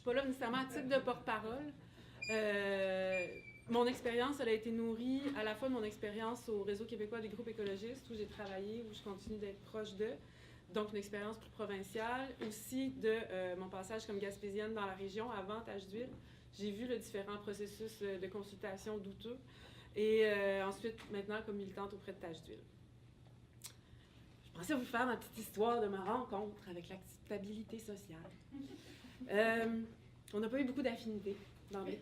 suis pas là nécessairement à titre de porte-parole. Mon expérience, elle a été nourrie à la fois de mon expérience au Réseau québécois des groupes écologistes, où j'ai travaillé, où je continue d'être proche d'eux. Donc, une expérience plus provinciale. Aussi de mon passage comme gaspésienne dans la région avant Taches d'huile. J'ai vu le différents processus de consultation douteux. Et ensuite, maintenant, comme militante auprès de Taches d'huile. Je pensais vous faire ma petite histoire de ma rencontre avec l'acceptabilité sociale. On n'a pas eu beaucoup d'affinités d'emblée.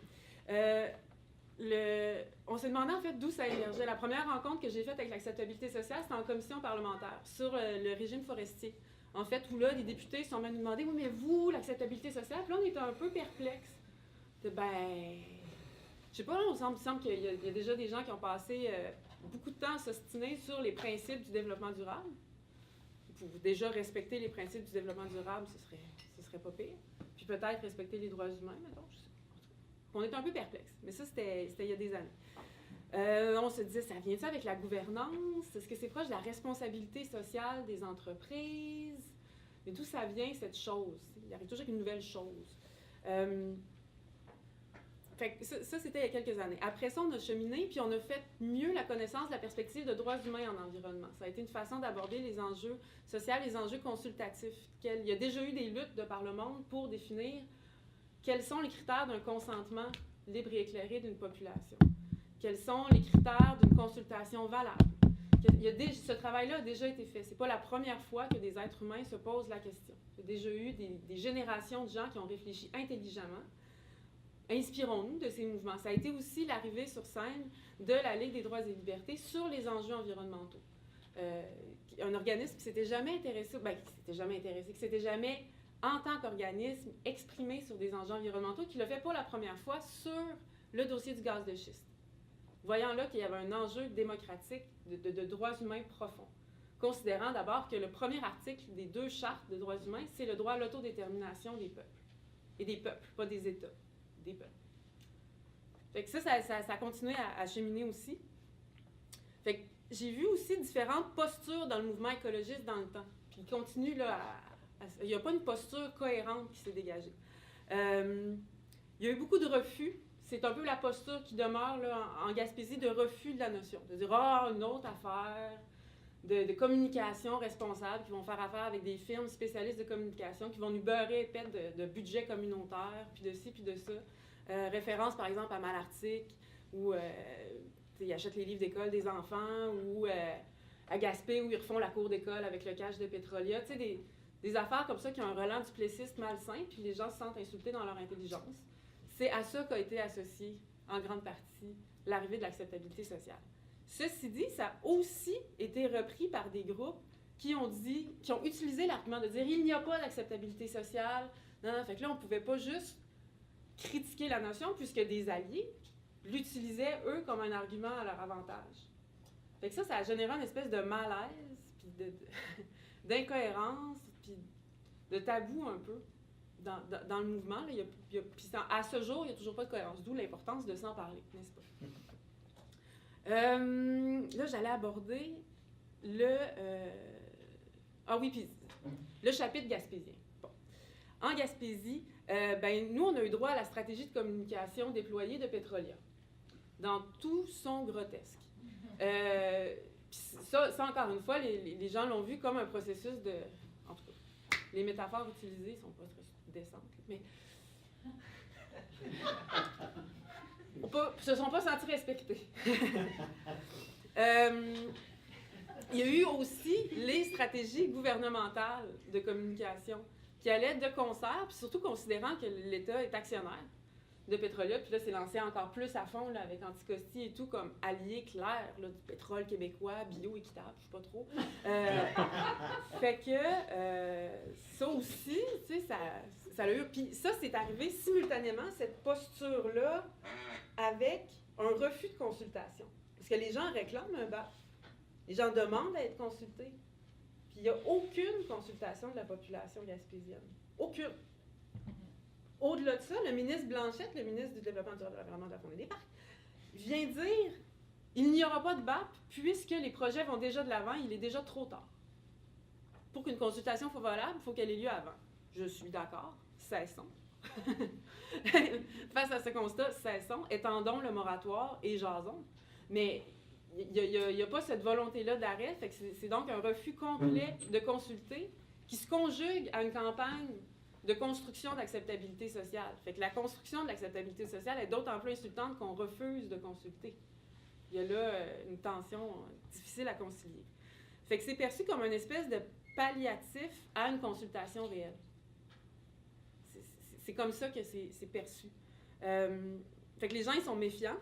On s'est demandé en fait d'où ça émergeait. La première rencontre que j'ai faite avec l'acceptabilité sociale, c'était en commission parlementaire sur le régime forestier. En fait, où là, les députés sont venus nous demander « Oui, mais vous, l'acceptabilité sociale? » Puis là, on était un peu perplexes. Ben, je sais pas, là, il me semble qu'il y a déjà des gens qui ont passé beaucoup de temps à s'ostiner sur les principes du développement durable. Pour déjà respecter les principes du développement durable, ce serait pas pire. Puis peut-être respecter les droits humains, mettons. On était un peu perplexes, mais ça, c'était il y a des années. On se disait, ça vient-tu avec la gouvernance? Est-ce que c'est proche de la responsabilité sociale des entreprises? Mais d'où ça vient, cette chose? Il arrive toujours avec une nouvelle chose. Fait que ça, c'était il y a quelques années. Après ça, on a cheminé, puis on a fait mieux la connaissance de la perspective de droits humains en environnement. Ça a été une façon d'aborder les enjeux sociaux, les enjeux consultatifs. Il y a déjà eu des luttes de par le monde pour définir quels sont les critères d'un consentement libre et éclairé d'une population. Quels sont les critères d'une consultation valable. Ce travail-là a déjà été fait. Ce n'est pas la première fois que des êtres humains se posent la question. Il y a déjà eu des générations de gens qui ont réfléchi intelligemment. Inspirons-nous de ces mouvements. Ça a été aussi l'arrivée sur scène de la Ligue des droits et libertés sur les enjeux environnementaux. Un organisme qui s'était jamais intéressé, qui s'était jamais, en tant qu'organisme, exprimé sur des enjeux environnementaux, qui l'a fait pour la première fois sur le dossier du gaz de schiste. Voyant là qu'il y avait un enjeu démocratique de droits humains profonds. Considérant d'abord que le premier article des 2 chartes de droits humains, c'est le droit à l'autodétermination des peuples. Et des peuples, pas des États. Des peuples. Fait que ça a continué à cheminer aussi. Fait que j'ai vu aussi différentes postures dans le mouvement écologiste dans le temps. Puis il continue là il n'y a pas une posture cohérente qui s'est dégagée. Il y a eu beaucoup de refus. C'est un peu la posture qui demeure là, en Gaspésie de refus de la notion. De dire, une autre affaire de communication responsable, qui vont faire affaire avec des firmes spécialistes de communication, qui vont nous beurrer épais de budget communautaire, puis de ci, puis de ça. Référence, par exemple, à Malartic, où ils achètent les livres d'école des enfants, ou à Gaspé, où ils refont la cour d'école avec le cash de Pétrolia. Tu sais, des affaires comme ça qui ont un relent duplessiste malsain, puis les gens se sentent insultés dans leur intelligence. C'est à ça qu'a été associée, en grande partie, l'arrivée de l'acceptabilité sociale. Ceci dit, ça a aussi été repris par des groupes qui ont utilisé l'argument de dire « il n'y a pas d'acceptabilité sociale ». Non, fait que là, on ne pouvait pas juste critiquer la notion, puisque des alliés l'utilisaient, eux, comme un argument à leur avantage. Fait que ça a généré une espèce de malaise, puis d'incohérence, puis de tabou un peu dans le mouvement. Là, à ce jour, il n'y a toujours pas de cohérence, d'où l'importance de s'en parler, n'est-ce pas? Là, j'allais aborder le chapitre gaspésien. Bon. En Gaspésie, nous, on a eu droit à la stratégie de communication déployée de Pétrolia, dans tout son grotesque. Ça, encore une fois, les gens l'ont vu comme un processus de... En tout cas, les métaphores utilisées ne sont pas très décentes, mais... se sont pas sentis respectés. Il y a eu aussi les stratégies gouvernementales de communication qui allaient de concert, puis surtout considérant que l'État est actionnaire de Pétrolia, puis là, c'est lancé encore plus à fond là, avec Anticosti et tout, comme allié clair là, du pétrole québécois, bio, équitable, je sais pas trop. Fait que ça aussi, tu sais, ça l'a eu. Puis ça, c'est arrivé simultanément, cette posture-là, avec un refus de consultation. Parce que les gens réclament un BAP. Les gens demandent à être consultés. Puis il n'y a aucune consultation de la population gaspésienne. Aucune. Au-delà de ça, le ministre Blanchette, le ministre du Développement durable de l'Environnement, de la Faune et des Parcs, vient dire il n'y aura pas de BAP puisque les projets vont déjà de l'avant, il est déjà trop tard. Pour qu'une consultation soit valable, il faut qu'elle ait lieu avant. Je suis d'accord, cessons. Face à ce constat, cessons, étendons le moratoire et jasons. Mais il n'y a pas cette volonté-là d'arrêt. Fait que c'est donc un refus complet de consulter qui se conjugue à une campagne de construction d'acceptabilité sociale. Fait que la construction de l'acceptabilité sociale est d'autant plus insultante qu'on refuse de consulter. Il y a là une tension difficile à concilier. Fait que c'est perçu comme une espèce de palliatif à une consultation réelle. C'est comme ça que c'est perçu. Fait que les gens, ils sont méfiants,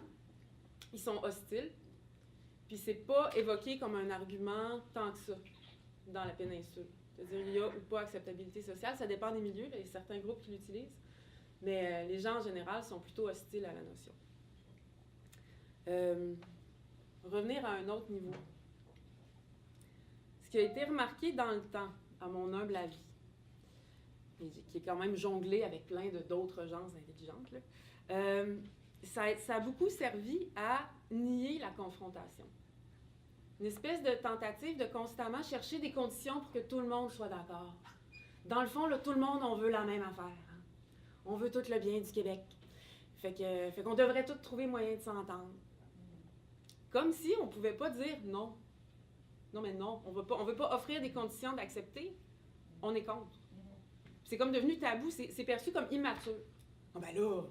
ils sont hostiles, puis c'est pas évoqué comme un argument tant que ça dans la péninsule. C'est-à-dire, il y a ou pas acceptabilité sociale, ça dépend des milieux, là, il y a certains groupes qui l'utilisent, mais les gens en général sont plutôt hostiles à la notion. Revenir à un autre niveau. Ce qui a été remarqué dans le temps, à mon humble avis, et qui est quand même jonglé avec plein d'autres gens intelligentes, là, ça a beaucoup servi à nier la confrontation. Une espèce de tentative de constamment chercher des conditions pour que tout le monde soit d'accord. Dans le fond, là, tout le monde, on veut la même affaire. Hein? On veut tout le bien du Québec. Fait qu'on devrait tous trouver moyen de s'entendre. Comme si on ne pouvait pas dire non. Non, mais non, on veut pas offrir des conditions d'accepter. On est contre. C'est comme devenu tabou, c'est perçu comme immature. Non, ben là,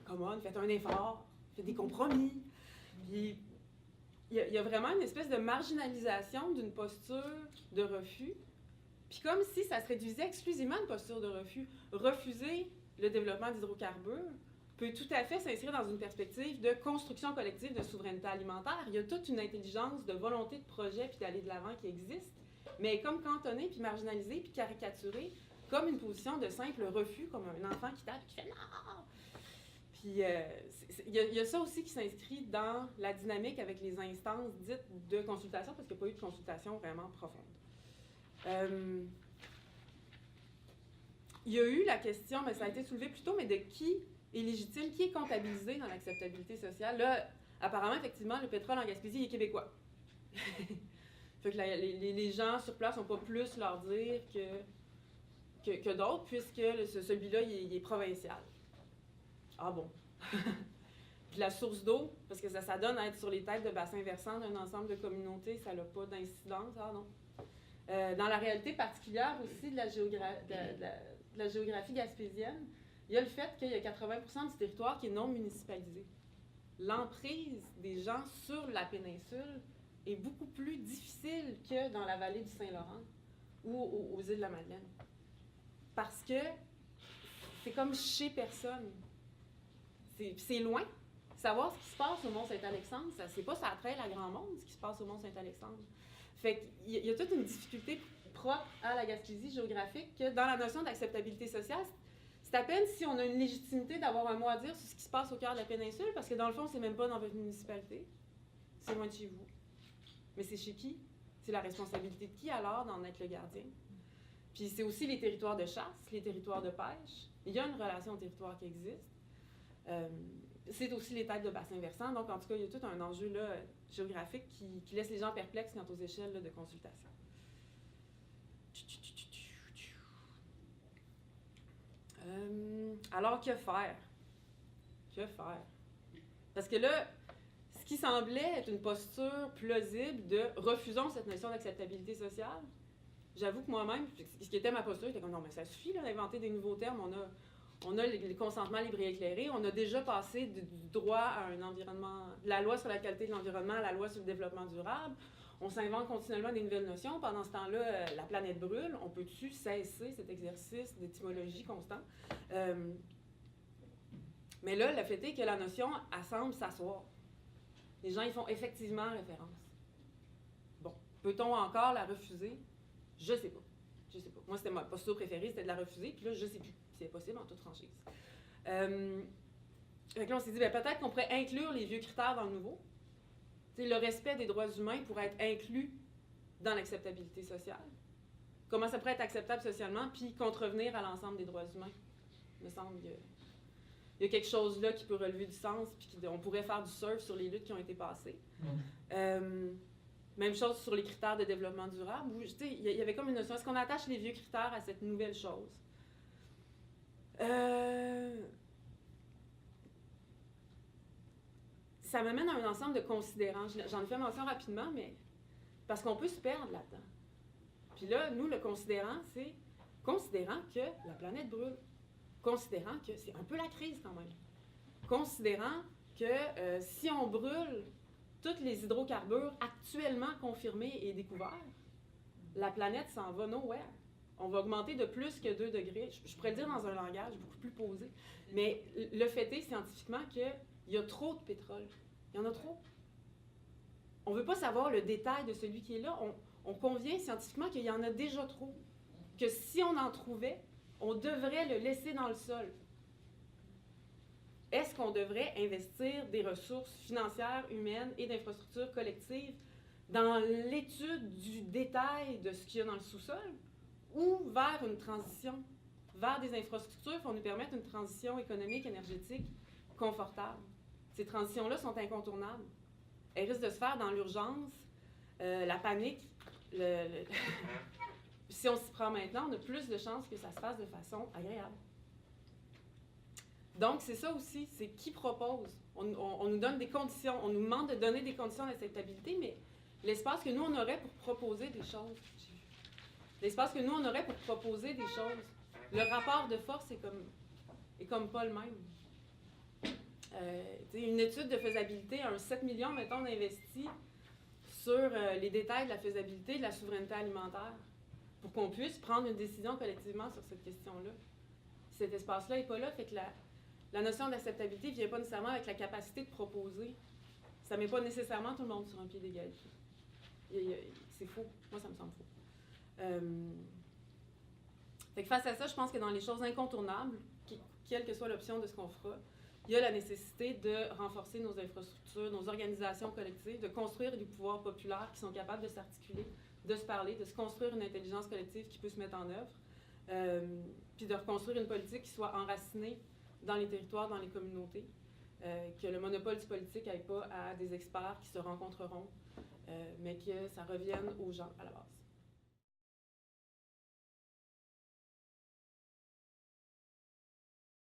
come on, faites un effort, faites des compromis. Puis, il y a vraiment une espèce de marginalisation d'une posture de refus. Puis comme si ça se réduisait exclusivement à une posture de refus. Refuser le développement d'hydrocarbures peut tout à fait s'inscrire dans une perspective de construction collective de souveraineté alimentaire. Il y a toute une intelligence de volonté de projet puis d'aller de l'avant qui existe, mais comme cantonnée, puis marginalisée, puis caricaturée, comme une position de simple refus, comme un enfant qui tape et qui fait « non ». Puis il y a ça aussi qui s'inscrit dans la dynamique avec les instances dites de consultation, parce qu'il n'y a pas eu de consultation vraiment profonde. Il y a eu la question, mais ça a été soulevé plus tôt, mais de qui est légitime, qui est comptabilisé dans l'acceptabilité sociale. Là, apparemment, effectivement, le pétrole en Gaspésie est québécois. Fait que les gens sur place n'ont pas plus leur dire que d'autres, puisque celui-là, il est provincial. Ah bon? Puis la source d'eau, parce que ça donne à être sur les têtes de bassins versants d'un ensemble de communautés, ça n'a pas d'incidence. Ah non. Dans la réalité particulière aussi de la géographie gaspésienne, il y a le fait qu'il y a 80% du territoire qui est non municipalisé. L'emprise des gens sur la péninsule est beaucoup plus difficile que dans la vallée du Saint-Laurent ou aux îles de la Madeleine. Parce que c'est comme chez personne. C'est loin. Savoir ce qui se passe au Mont-Saint-Alexandre, c'est pas ça traîne à grand monde, ce qui se passe au Mont-Saint-Alexandre. Fait qu'il y a toute une difficulté propre à la Gaspésie géographique que dans la notion d'acceptabilité sociale, c'est à peine si on a une légitimité d'avoir un mot à dire sur ce qui se passe au cœur de la péninsule, parce que dans le fond, c'est même pas dans votre municipalité. C'est loin de chez vous. Mais c'est chez qui? C'est la responsabilité de qui alors d'en être le gardien? Puis c'est aussi les territoires de chasse, les territoires de pêche. Il y a une relation au territoire qui existe. C'est aussi les têtes de bassins versants. Donc, en tout cas, il y a tout un enjeu là, géographique qui laisse les gens perplexes quant aux échelles là, de consultation. Alors, que faire? Que faire? Parce que là, ce qui semblait être une posture plausible de refusons cette notion d'acceptabilité sociale, j'avoue que moi-même, ce qui était ma posture, j'étais comme non, mais ça suffit là, d'inventer des nouveaux termes. On a le consentement libre et éclairé. On a déjà passé du droit à un environnement, de la loi sur la qualité de l'environnement à la loi sur le développement durable. On s'invente continuellement des nouvelles notions. Pendant ce temps-là, la planète brûle. On peut-tu cesser cet exercice d'étymologie constant? Mais là, le fait est que la notion, elle semble s'asseoir. Les gens y font effectivement référence. Bon, peut-on encore la refuser? Je sais pas. Je sais pas. Moi, c'était ma posture préférée, c'était de la refuser. Puis là, je sais plus. C'est possible en toute franchise. Donc là, on s'est dit, peut-être qu'on pourrait inclure les vieux critères dans le nouveau. T'sais, le respect des droits humains pourrait être inclus dans l'acceptabilité sociale. Comment ça pourrait être acceptable socialement, puis contrevenir à l'ensemble des droits humains? Il me semble qu'il y a quelque chose là qui peut relever du sens, puis on pourrait faire du surf sur les luttes qui ont été passées. Même chose sur les critères de développement durable. Il y avait comme une notion, est-ce qu'on attache les vieux critères à cette nouvelle chose? Ça m'amène à un ensemble de considérants. J'en ai fait mention rapidement, mais parce qu'on peut se perdre là-dedans. Puis là, nous, le considérant, c'est considérant que la planète brûle, considérant que c'est un peu la crise quand même, considérant que si on brûle tous les hydrocarbures actuellement confirmés et découverts, la planète s'en va nowhere. On va augmenter de plus que 2 degrés. Je pourrais le dire dans un langage beaucoup plus posé, mais le fait est scientifiquement qu'il y a trop de pétrole. Il y en a trop. On ne veut pas savoir le détail de celui qui est là. On convient scientifiquement qu'il y en a déjà trop. Que si on en trouvait, on devrait le laisser dans le sol. Est-ce qu'on devrait investir des ressources financières, humaines et d'infrastructures collectives dans l'étude du détail de ce qu'il y a dans le sous-sol ou vers une transition, vers des infrastructures qui vont nous permettre une transition économique, énergétique confortable? Ces transitions-là sont incontournables. Elles risquent de se faire dans l'urgence, la panique. Si on s'y prend maintenant, on a plus de chances que ça se fasse de façon agréable. Donc, c'est ça aussi, c'est qui propose. On nous donne des conditions, on nous demande de donner des conditions d'acceptabilité, mais l'espace que nous, on aurait pour proposer des choses, l'espace que nous, on aurait pour proposer des choses, le rapport de force est comme pas le même. Une étude de faisabilité, un 7 millions, mettons, d'investis sur les détails de la faisabilité de la souveraineté alimentaire pour qu'on puisse prendre une décision collectivement sur cette question-là. Cet espace-là n'est pas là, fait que la notion d'acceptabilité ne vient pas nécessairement avec la capacité de proposer. Ça ne met pas nécessairement tout le monde sur un pied d'égalité. C'est faux. Moi, ça me semble faux. Fait que face à ça, je pense que dans les choses incontournables, quelle que soit l'option de ce qu'on fera, il y a la nécessité de renforcer nos infrastructures, nos organisations collectives, de construire des pouvoirs populaires qui sont capables de s'articuler, de se parler, de se construire une intelligence collective qui peut se mettre en œuvre, puis de reconstruire une politique qui soit enracinée dans les territoires, dans les communautés, que le monopole du politique n'aille pas à des experts qui se rencontreront, mais que ça revienne aux gens à la base.